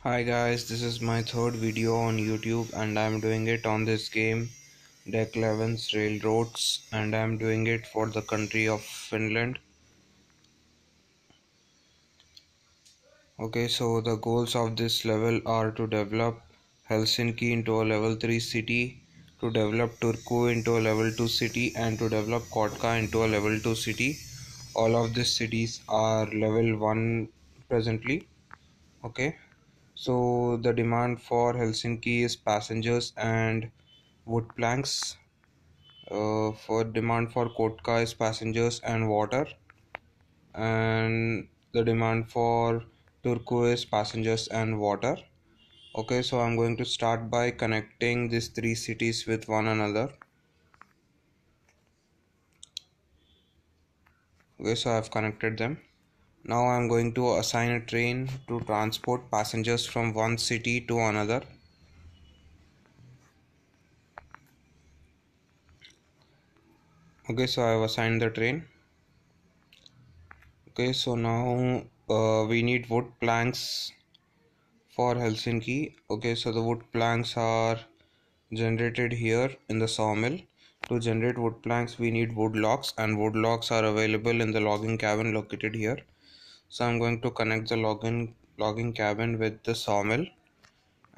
Hi guys, this is my third video on YouTube and I'm doing it on this game DeckEleven's Railroads, and I'm doing it for the country of Finland. Okay, so the goals of this level are to develop Helsinki into a level 3 city, to develop Turku into a level 2 city, and to develop Kotka into a level 2 city. All of these cities are level 1 presently. Okay. So the demand for Helsinki is passengers and wood planks. For demand for Kotka is passengers and water, and the demand for Turku is passengers and water. Okay, so I'm going to start by connecting these three cities with one another. Okay, so I've connected them. Now I'm going to assign a train to transport passengers from one city to another. Okay, so I've assigned the train. Okay, so now we need wood planks for Helsinki. Okay, so the wood planks are generated here in the sawmill. To generate wood planks, we need wood logs, and wood logs are available in the logging cabin located here. So I'm going to connect the logging cabin with the sawmill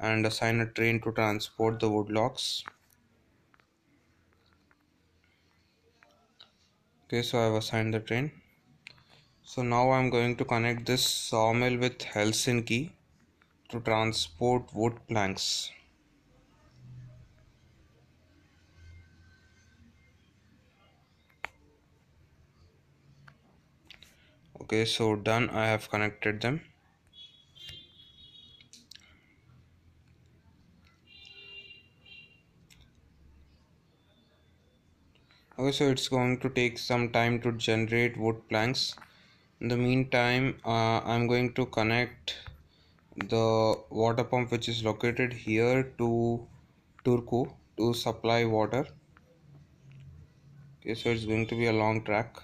and assign a train to transport the wood logs. Okay, so I've assigned the train. So now I'm going to connect this sawmill with Helsinki to transport wood planks. Okay, so done. I have connected them. Okay, so it's going to take some time to generate wood planks. In the meantime, I'm going to connect the water pump which is located here to Turku to supply water. Okay, so it's going to be a long track.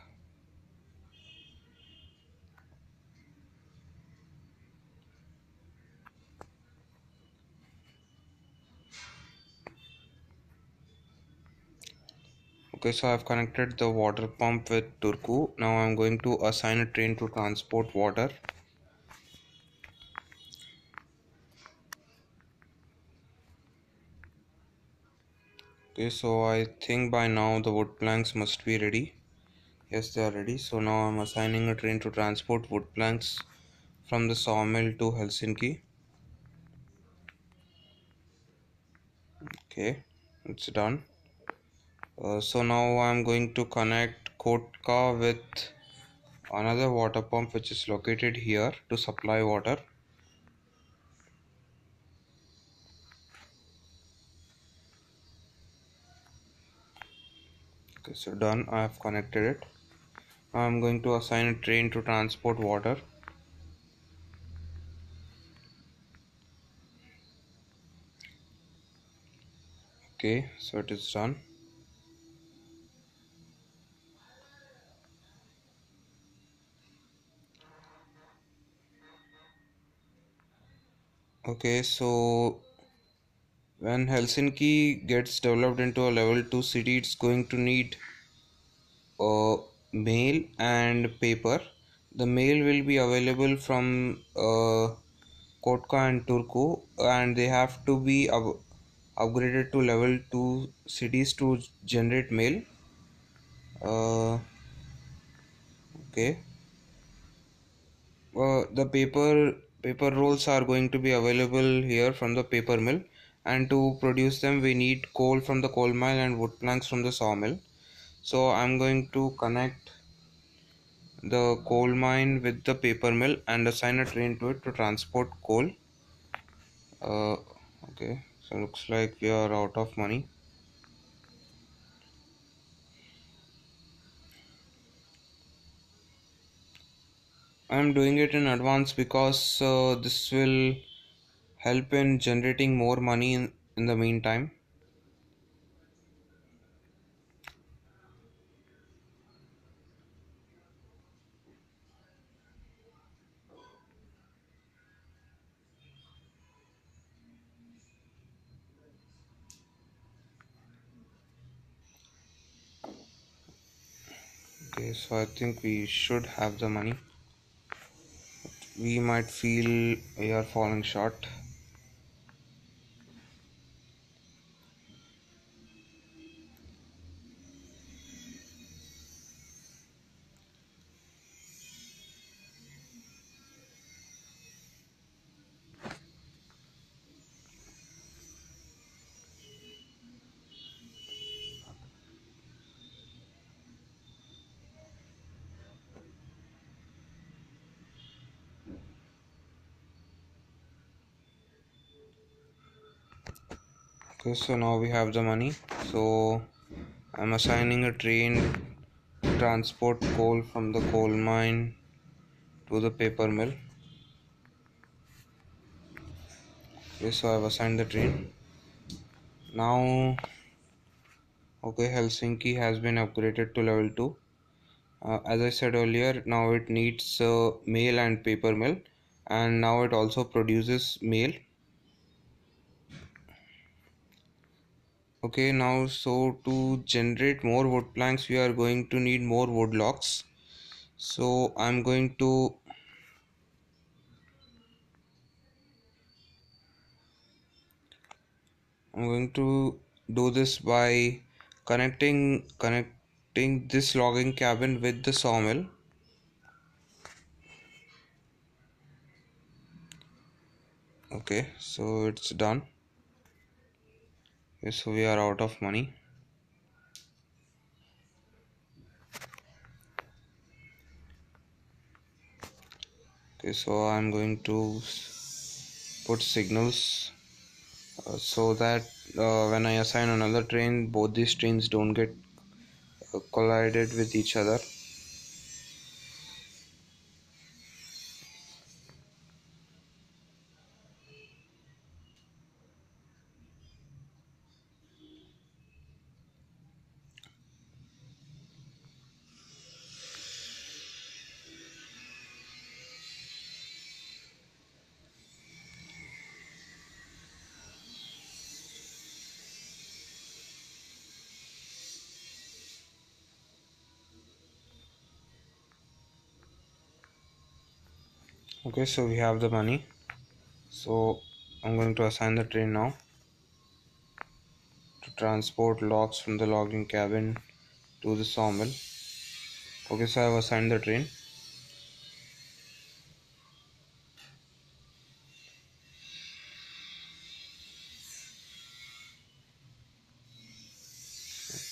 Okay, so I've connected the water pump with Turku. Now I'm going to assign a train to transport water. Okay, so I think by now the wood planks must be ready. Yes, they are ready. So now I'm assigning a train to transport wood planks from the sawmill to Helsinki. Okay, it's done. So now I'm going to connect Kotka with another water pump which is located here to supply water. Okay, so done. I have connected it. Now I'm going to assign a train to transport water. Okay, so it is done. Okay, so when Helsinki gets developed into a level 2 city, it's going to need mail and paper. The mail will be available from Kotka and Turku, and they have to be upgraded to level 2 cities to generate mail. Okay. The paper rolls are going to be available here from the paper mill, and to produce them we need coal from the coal mine and wood planks from the sawmill. So I'm going to connect the coal mine with the paper mill and assign a train to it to transport coal. uh, okay, so looks like we are out of money. I'm doing it in advance because this will help in generating more money in the meantime. Okay, so I think we should have the money. We might feel we are falling short. Okay, so now we have the money. So I'm assigning a train to transport coal from the coal mine to the paper mill. Okay, so I've assigned the train. Now, okay, Helsinki has been upgraded to level 2. As I said earlier, now it needs mail and paper mill, and now it also produces mail. Okay, now so to generate more wood planks, we are going to need more wood logs. So I'm going to do this by connecting this logging cabin with the sawmill. Okay, so it's done. Okay, so we are out of money. Okay, so I'm going to put signals so that when I assign another train, both these trains don't get collided with each other. Okay, so we have the money. So I'm going to assign the train now to transport logs from the logging cabin to the sawmill. Okay, so I've assigned the train.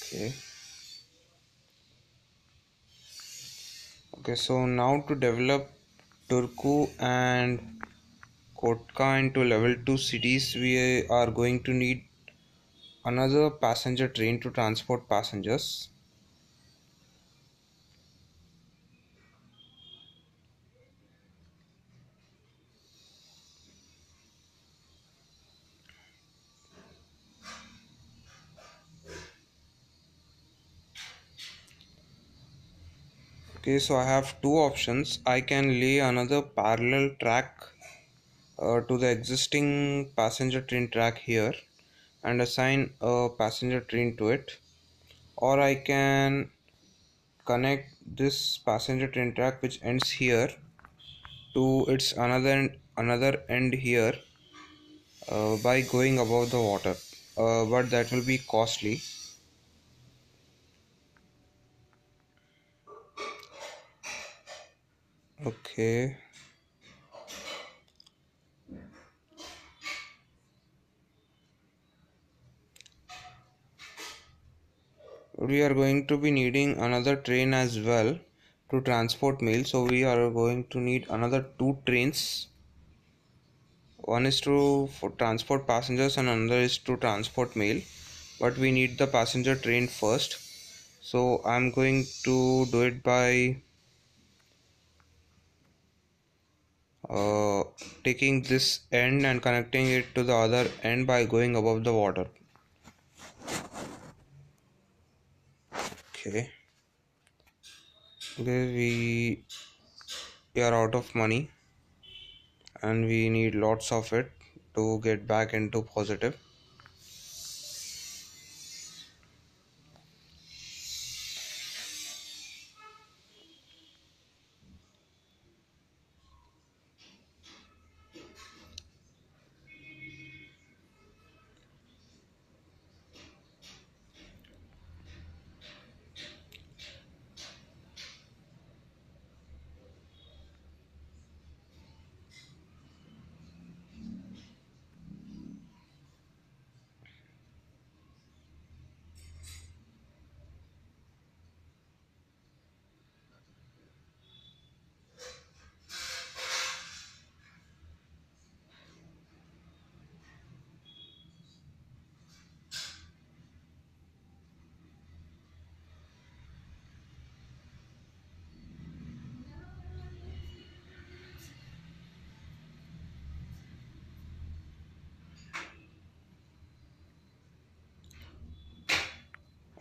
Okay. Okay, so now to develop Turku and Kotka into level 2 cities, we are going to need another passenger train to transport passengers. Okay, so I have two options. I can lay another parallel track to the existing passenger train track here and assign a passenger train to it, or I can connect this passenger train track which ends here to its another end here by going above the water, but that will be costly. Okay, we are going to be needing another train as well to transport mail, so we are going to need another two trains. One is to for transport passengers and another is to transport mail, but we need the passenger train first. So I'm going to do it by uh, taking this end and connecting it to the other end by going above the water. Okay, okay, we are out of money and we need lots of it to get back into positive.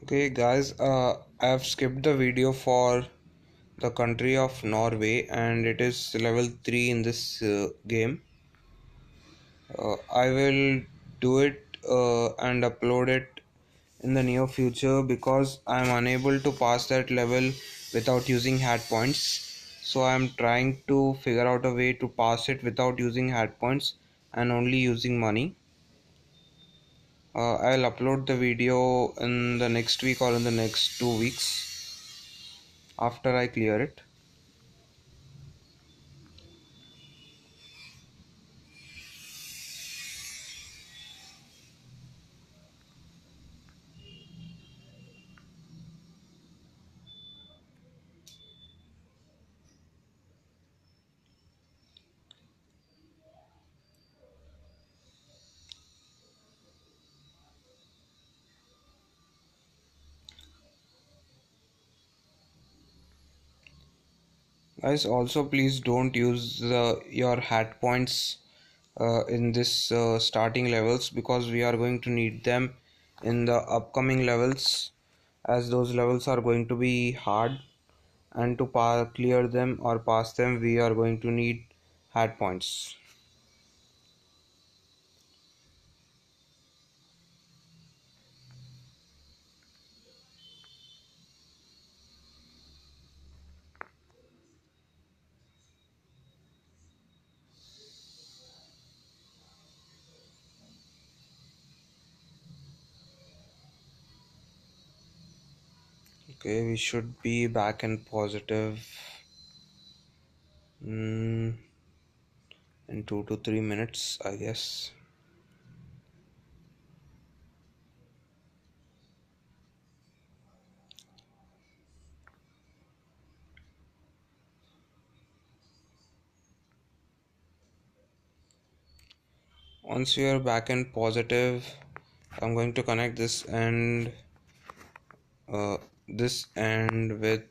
Okay guys, I have skipped the video for the country of Norway and it is level 3 in this game. I will do it and upload it in the near future because I am unable to pass that level without using hat points. So I am trying to figure out a way to pass it without using hat points and only using money. I'll upload the video in the next week or in the next 2 weeks after I clear it. Guys, also please don't use your hat points in this starting levels because we are going to need them in the upcoming levels, as those levels are going to be hard, and to clear them or pass them we are going to need hat points. Okay, we should be back in positive in 2 to 3 minutes, I guess. Once we are back in positive, I'm going to connect this end with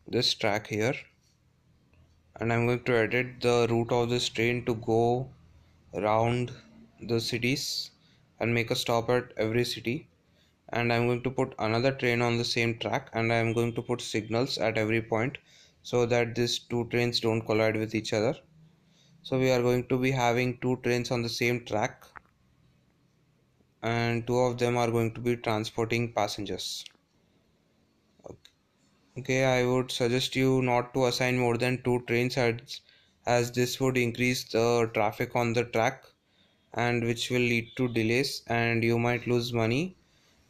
this track here, and I'm going to edit the route of this train to go around the cities and make a stop at every city. And I'm going to put another train on the same track, and I'm going to put signals at every point so that these two trains don't collide with each other. So we are going to be having two trains on the same track, and two of them are going to be transporting passengers. Okay, I would suggest you not to assign more than two trains, as this would increase the traffic on the track and which will lead to delays and you might lose money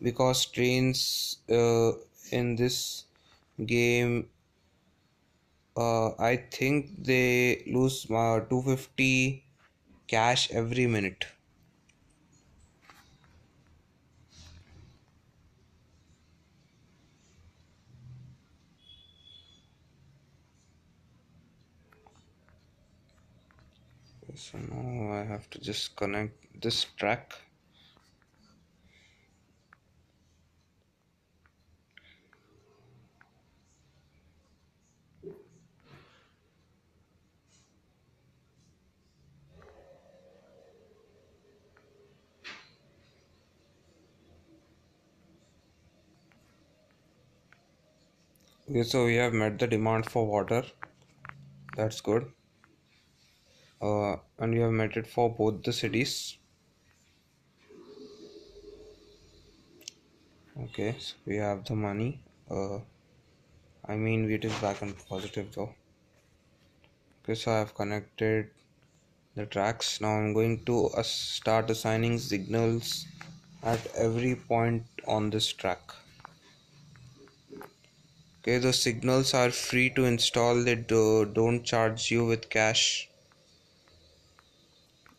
because trains in this game, I think they lose 250 cash every minute. So now I have to just connect this track. Okay, so we have met the demand for water. That's good. And we have met it for both the cities. Okay, so we have the money. I mean, it is back and positive though. Okay, so I have connected the tracks. Now I'm going to start assigning signals at every point on this track. Okay, the signals are free to install. They don't charge you with cash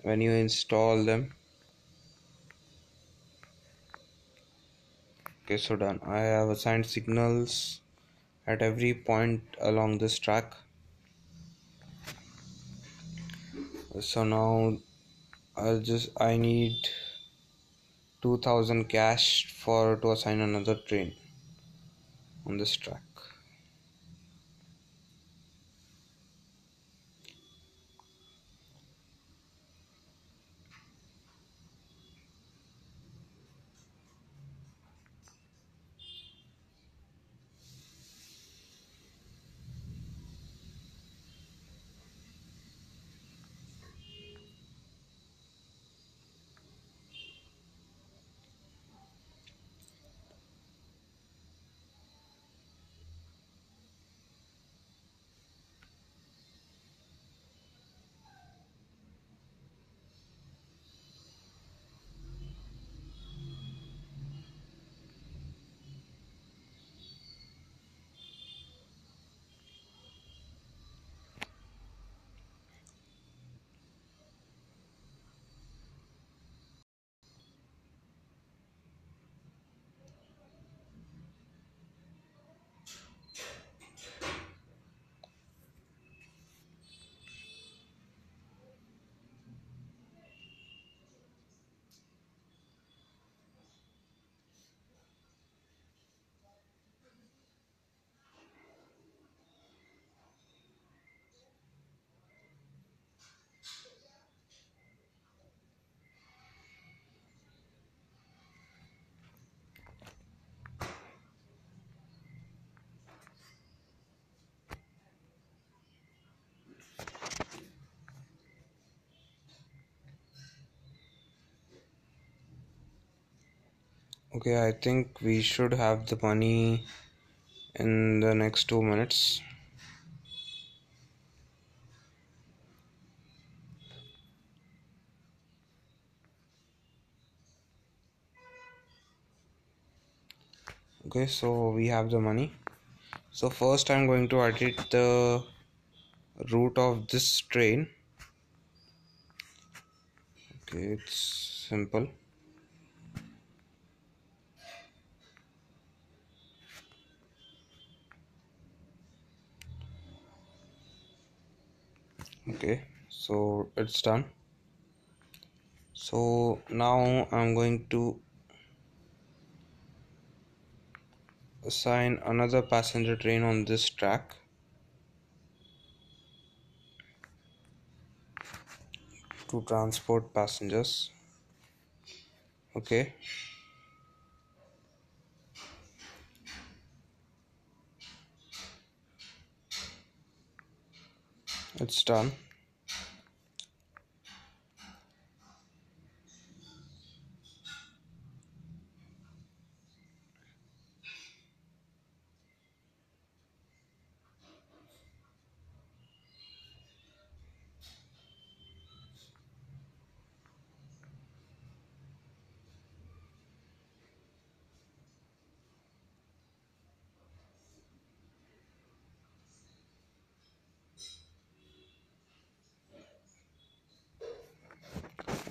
when you install them. Okay, so done. I have assigned signals at every point along this track. So now I need 2000 cash for to assign another train on this track. Okay, I think we should have the money in the next 2 minutes. Okay, so we have the money. So first I'm going to edit the route of this train. Okay, it's simple. Okay, so it's done. So now I'm going to assign another passenger train on this track to transport passengers. Okay, it's done.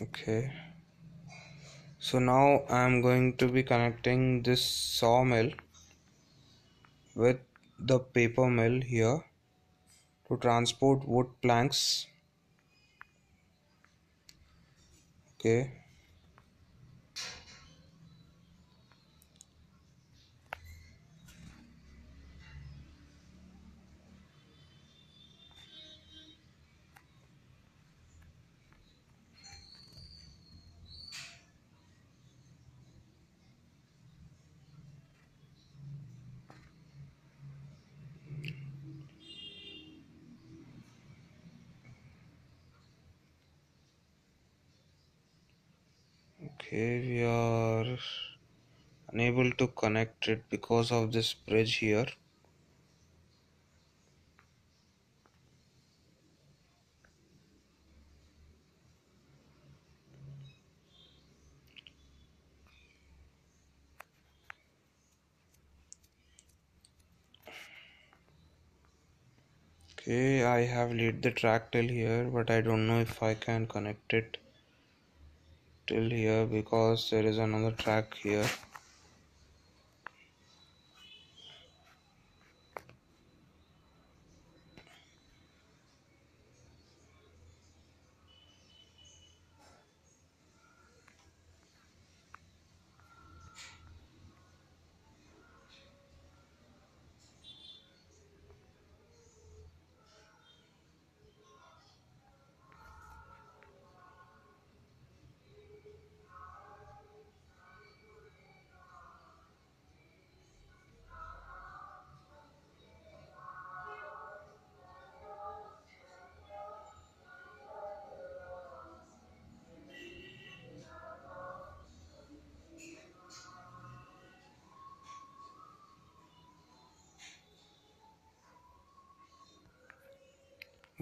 Okay, so now I'm going to be connecting this sawmill with the paper mill here to transport wood planks. Okay, okay, we are unable to connect it because of this bridge here. Okay, I have laid the track till here, but I don't know if I can connect it till here because there is another track here.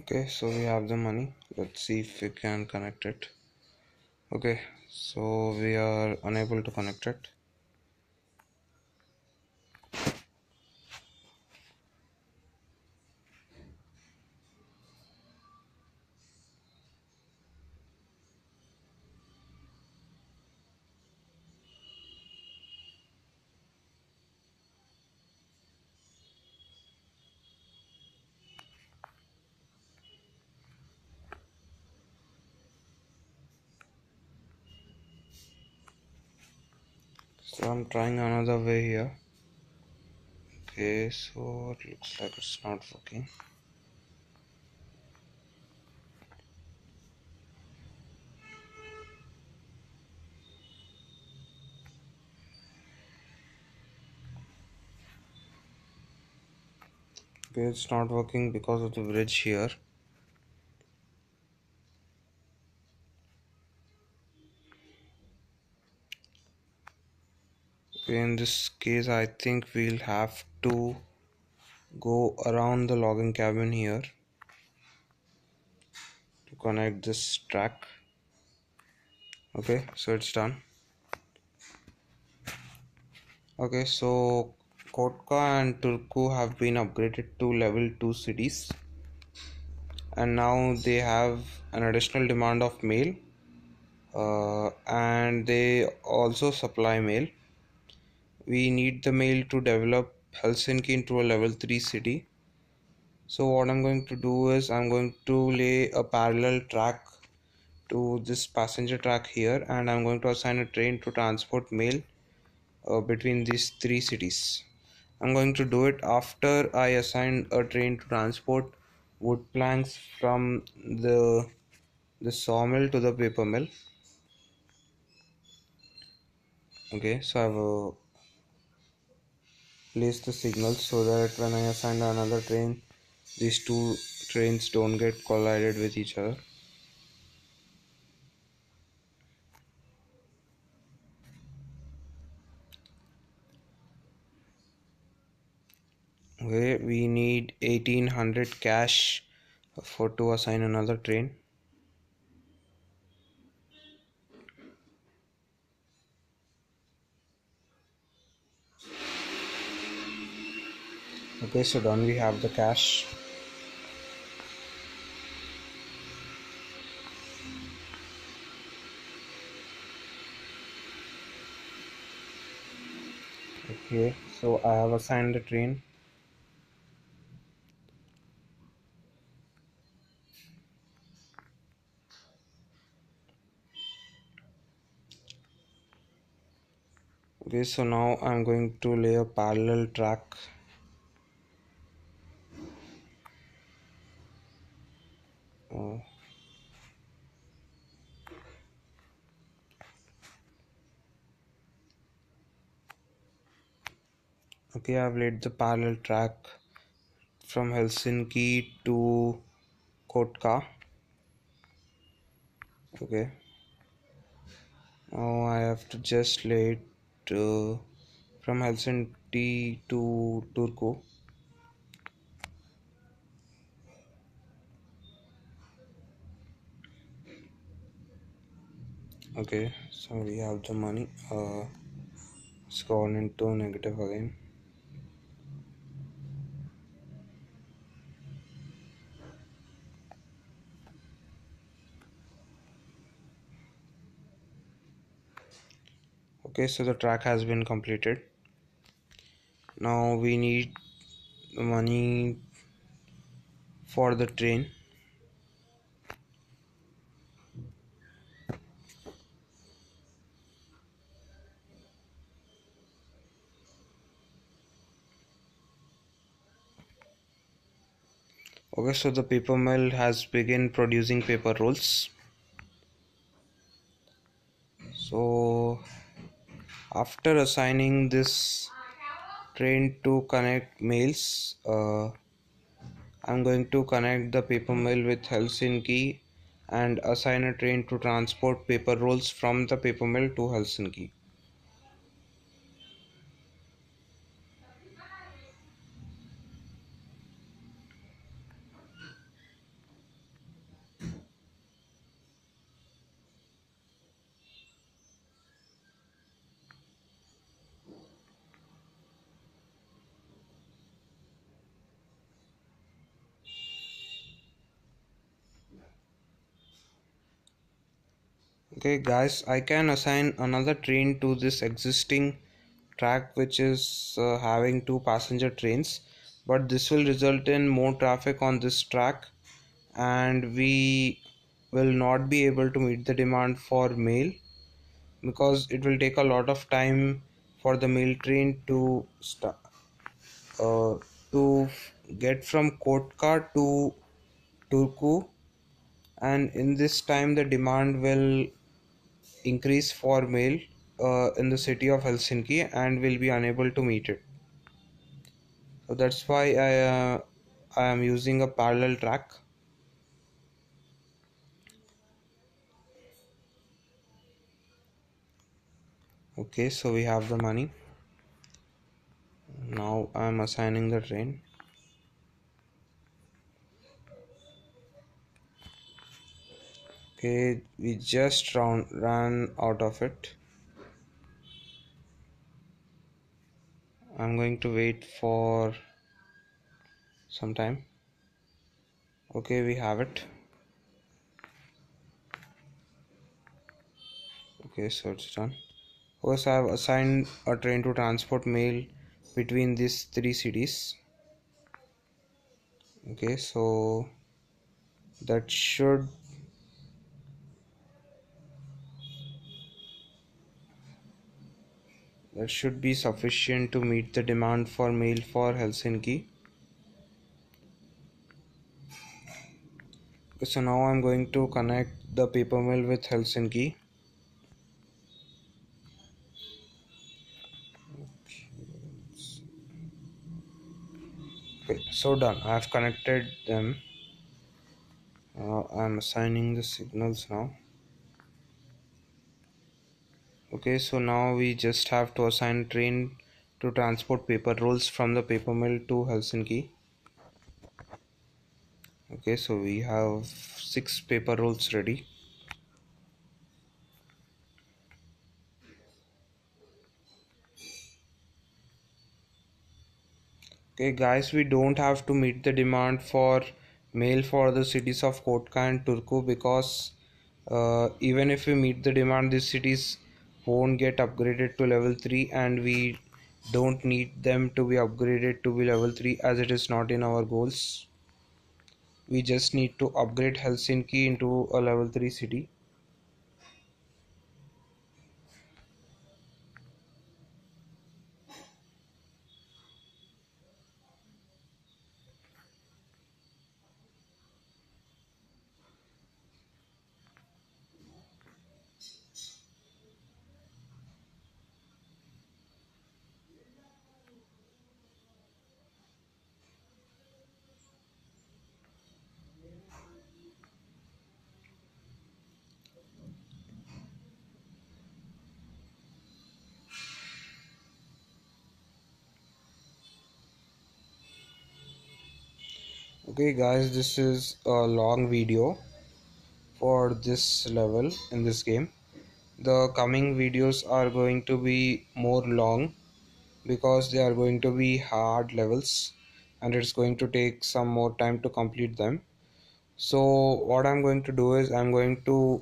Okay, so we have the money. Let's see if we can connect it. Okay, so we are unable to connect it. So I'm trying another way here. Okay, so it looks like it's not working. Okay, it's not working because of the bridge here. Okay, in this case, I think we'll have to go around the logging cabin here to connect this track. Okay, so it's done. Okay, so Kotka and Turku have been upgraded to level 2 cities, and now they have an additional demand of mail, and they also supply mail. We need the mail to develop Helsinki into a level 3 city. So what I'm going to do is I'm going to lay a parallel track to this passenger track here, and I'm going to assign a train to transport mail between these three cities. I'm going to do it after I assign a train to transport wood planks from the sawmill to the paper mill. Okay, so I've placed the signals so that when I assign another train, these two trains don't get collided with each other. Okay, we need 1800 cash for to assign another train. Okay, so done, we have the cash. Okay, so I have assigned the train. Okay, so now I'm going to lay a parallel track. Uh, okay, I've laid the parallel track from Helsinki to Kotka. Okay, now I have to just lay it from Helsinki to Turku. Okay, so we have the money. It's gone into negative again. Okay, so the track has been completed. Now we need the money for the train. Okay, so the paper mill has begun producing paper rolls. So after assigning this train to connect mails, I'm going to connect the paper mill with Helsinki and assign a train to transport paper rolls from the paper mill to Helsinki. Okay guys, I can assign another train to this existing track which is having two passenger trains, but this will result in more traffic on this track and we will not be able to meet the demand for mail because it will take a lot of time for the mail train to uh, to get from Kotka to Turku, and in this time the demand will increase for mail in the city of Helsinki and will be unable to meet it. So that's why I am using a parallel track. Okay, so we have the money. now I'm assigning the train. Okay, we just ran out of it. I'm going to wait for some time. Okay, we have it. Okay, so it's done. First, I have assigned a train to transport mail between these three cities. Okay, so that should be sufficient to meet the demand for mail for Helsinki. Okay, so now I'm going to connect the paper mill with Helsinki. Okay, so done. I have connected them. I'm assigning the signals now. Okay, so now we just have to assign a train to transport paper rolls from the paper mill to Helsinki. Okay, so we have 6 paper rolls ready. Okay guys, we don't have to meet the demand for mail for the cities of Kotka and Turku, because even if we meet the demand, these cities won't get upgraded to level 3, and we don't need them to be upgraded to be level 3 as it is not in our goals. We just need to upgrade Helsinki into a level 3 city. Okay guys, this is a long video for this level in this game. The coming videos are going to be more long because they are going to be hard levels and it's going to take some more time to complete them. So what I'm going to do is I'm going to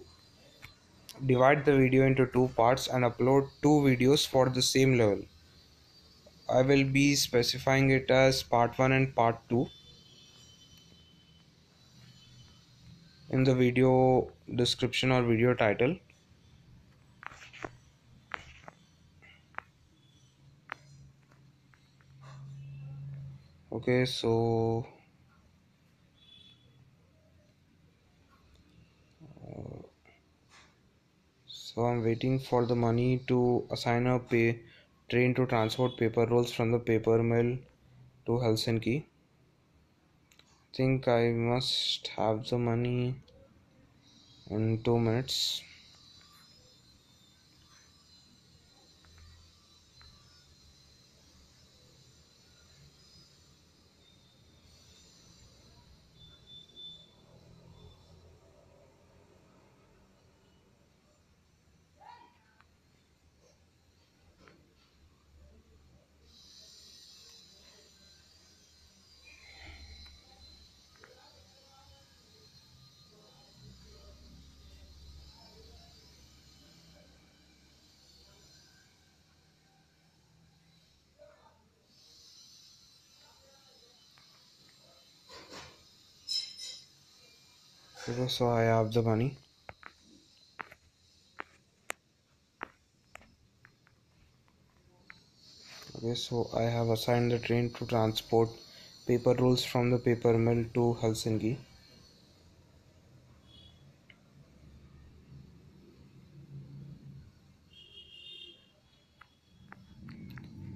divide the video into 2 parts and upload 2 videos for the same level. I will be specifying it as part 1 and part 2 in the video description or video title. Okay, so I'm waiting for the money to assign a train to transport paper rolls from the paper mill to Helsinki. I think I must have the money in 2 minutes. Okay, so I have the money. Okay, so I have assigned the train to transport paper rolls from the paper mill to Helsinki.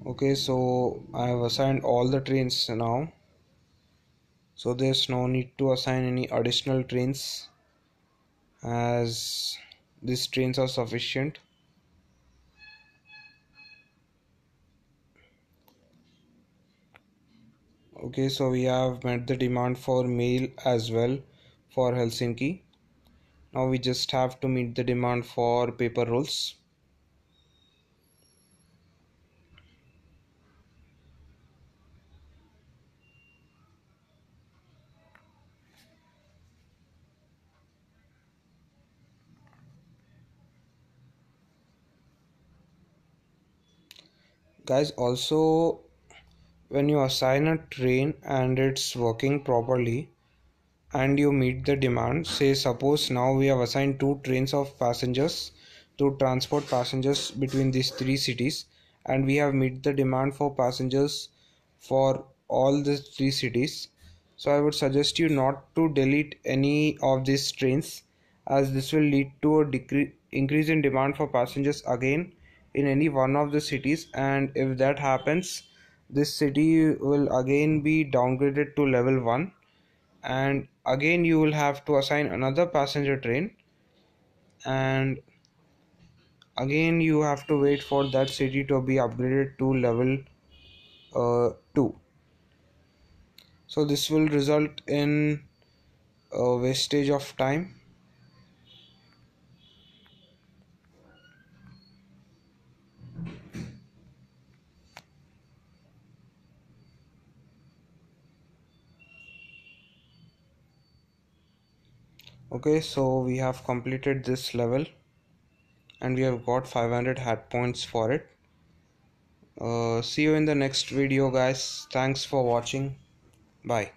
Okay, so I have assigned all the trains now. So there's no need to assign any additional trains as these trains are sufficient. Okay, so we have met the demand for mail as well for Helsinki. Now we just have to meet the demand for paper rolls. Guys, also when you assign a train and it's working properly and you meet the demand, say suppose now we have assigned two trains of passengers to transport passengers between these three cities, and we have meet the demand for passengers for all the three cities. So I would suggest you not to delete any of these trains, as this will lead to a increase in demand for passengers again in any one of the cities, and if that happens, this city will again be downgraded to level 1, and again you will have to assign another passenger train, and again you have to wait for that city to be upgraded to level 2. So this will result in a wastage of time. Okay, so we have completed this level and we have got 500 hat points for it. See you in the next video, guys. Thanks for watching. Bye.